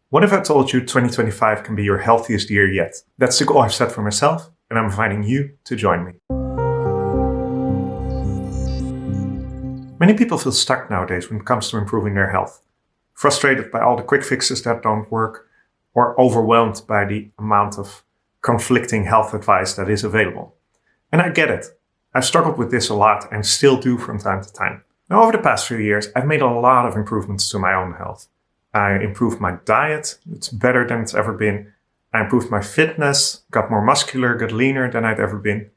What if I told you 2025 can be your healthiest year yet? That's the goal I've set for myself, and I'm inviting you to join me. Many people feel stuck nowadays when it comes to improving their health, frustrated by all the quick fixes that don't work, or overwhelmed by the amount of conflicting health advice that is available. And I get it. I've struggled with this a lot and still do from time to time. Now, over the past few years, I've made a lot of improvements to my own health. I improved my diet. It's better than it's ever been. I improved my fitness, got more muscular, got leaner than I'd ever been.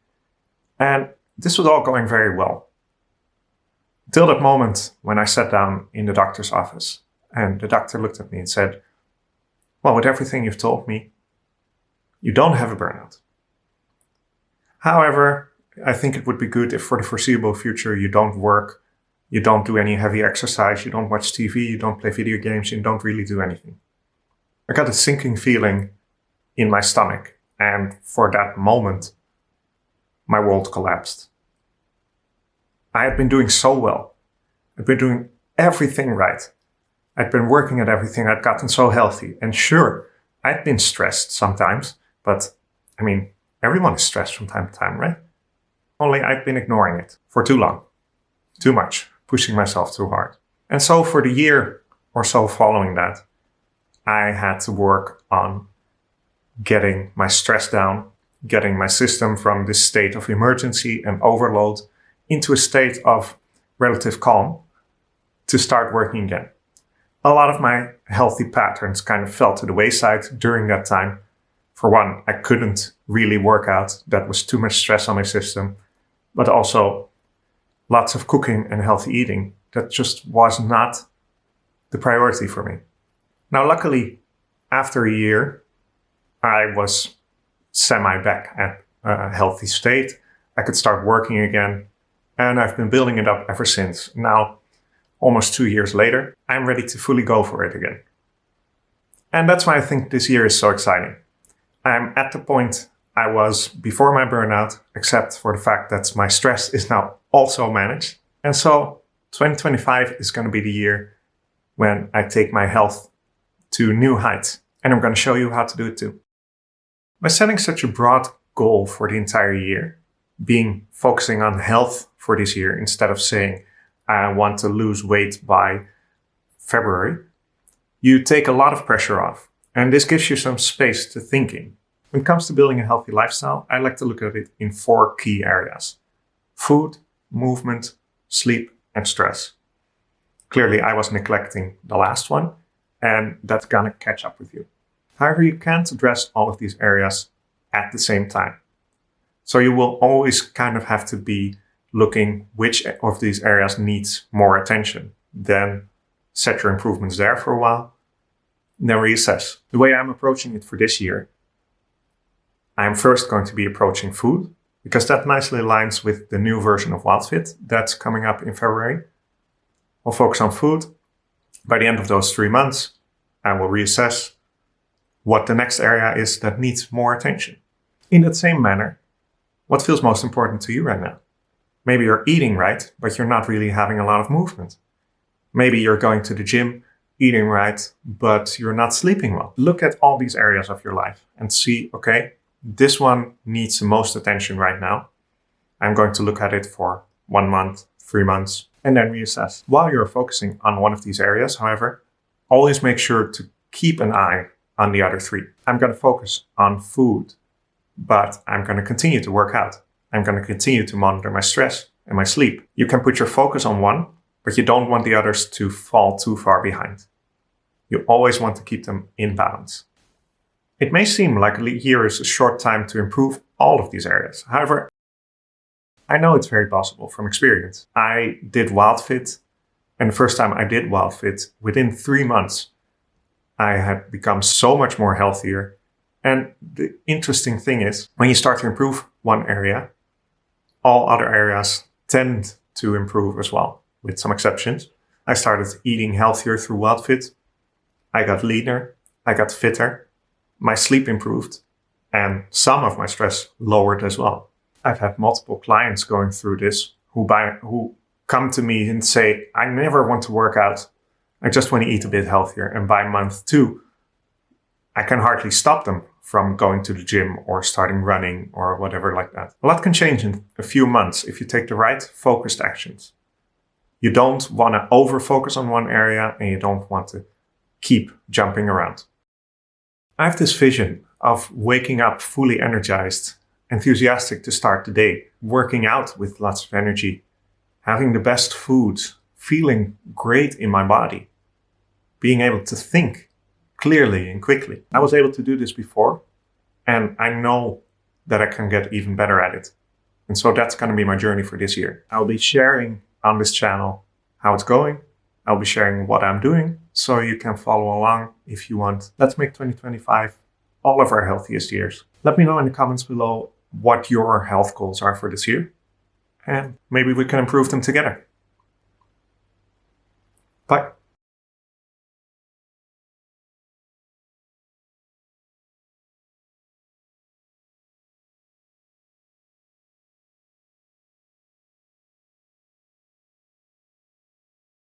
And this was all going very well. Till that moment when I sat down in the doctor's office and the doctor looked at me and said, well, with everything you've told me, you don't have a burnout. However, I think it would be good if for the foreseeable future you don't work, you don't do any heavy exercise, you don't watch TV, you don't play video games, you don't really do anything. I got a sinking feeling in my stomach, and for that moment, my world collapsed. I had been doing so well. I'd been doing everything right. I'd been working at everything. I'd gotten so healthy. And sure, I'd been stressed sometimes, but everyone is stressed from time to time, right? Only I'd been ignoring it for too long, too much, pushing myself too hard. And so for the year or so following that, I had to work on getting my stress down, getting my system from this state of emergency and overload into a state of relative calm to start working again. A lot of my healthy patterns kind of fell to the wayside during that time. For one, I couldn't really work out. That was too much stress on my system. But also lots of cooking and healthy eating. That just was not the priority for me. Now, luckily, after a year, I was semi-back at a healthy state. I could start working again. And I've been building it up ever since. Now, almost 2 years later, I'm ready to fully go for it again. And that's why I think this year is so exciting. I'm at the point I was before my burnout, except for the fact that my stress is now also managed. And so 2025 is going to be the year when I take my health to new heights. And I'm going to show you how to do it too. By setting such a broad goal for the entire year, focusing on health for this year instead of saying, I want to lose weight by February, you take a lot of pressure off. And this gives you some space to thinking. When it comes to building a healthy lifestyle, I like to look at it in 4 key areas: food, movement, sleep, and stress. Clearly, I was neglecting the last one, and that's gonna catch up with you. However, you can't address all of these areas at the same time. So you will always kind of have to be looking which of these areas needs more attention. Then set your improvements there for a while, then reassess. The way I'm approaching it for this year, I'm first going to be approaching food, because that nicely aligns with the new version of WILDFIT that's coming up in February. I'll focus on food. By the end of those 3 months, I will reassess what the next area is that needs more attention. In that same manner, what feels most important to you right now? Maybe you're eating right, but you're not really having a lot of movement. Maybe you're going to the gym, eating right, but you're not sleeping well. Look at all these areas of your life and see, okay, this one needs the most attention right now. I'm going to look at it for 1 month, 3 months, and then reassess. While you're focusing on one of these areas, however, always make sure to keep an eye on the other 3. I'm going to focus on food, but I'm going to continue to work out. I'm going to continue to monitor my stress and my sleep. You can put your focus on one, but you don't want the others to fall too far behind. You always want to keep them in balance. It may seem like a year is a short time to improve all of these areas. However, I know it's very possible from experience. I did WILDFIT, and the first time I did WILDFIT, within 3 months, I had become so much more healthier. And the interesting thing is, when you start to improve one area, all other areas tend to improve as well, with some exceptions. I started eating healthier through WILDFIT. I got leaner, I got fitter, my sleep improved, and some of my stress lowered as well. I've had multiple clients going through this who come to me and say, I never want to work out. I just want to eat a bit healthier. And by month 2, I can hardly stop them from going to the gym or starting running or whatever like that. A lot can change in a few months if you take the right focused actions. You don't want to over-focus on one area and you don't want to keep jumping around. I have this vision of waking up fully energized, enthusiastic to start the day, working out with lots of energy, having the best food, feeling great in my body, being able to think clearly and quickly. I was able to do this before, and I know that I can get even better at it. And so that's going to be my journey for this year. I'll be sharing on this channel how it's going. I'll be sharing what I'm doing, so you can follow along if you want. Let's make 2025 all of our healthiest years. Let me know in the comments below what your health goals are for this year, and maybe we can improve them together. Bye.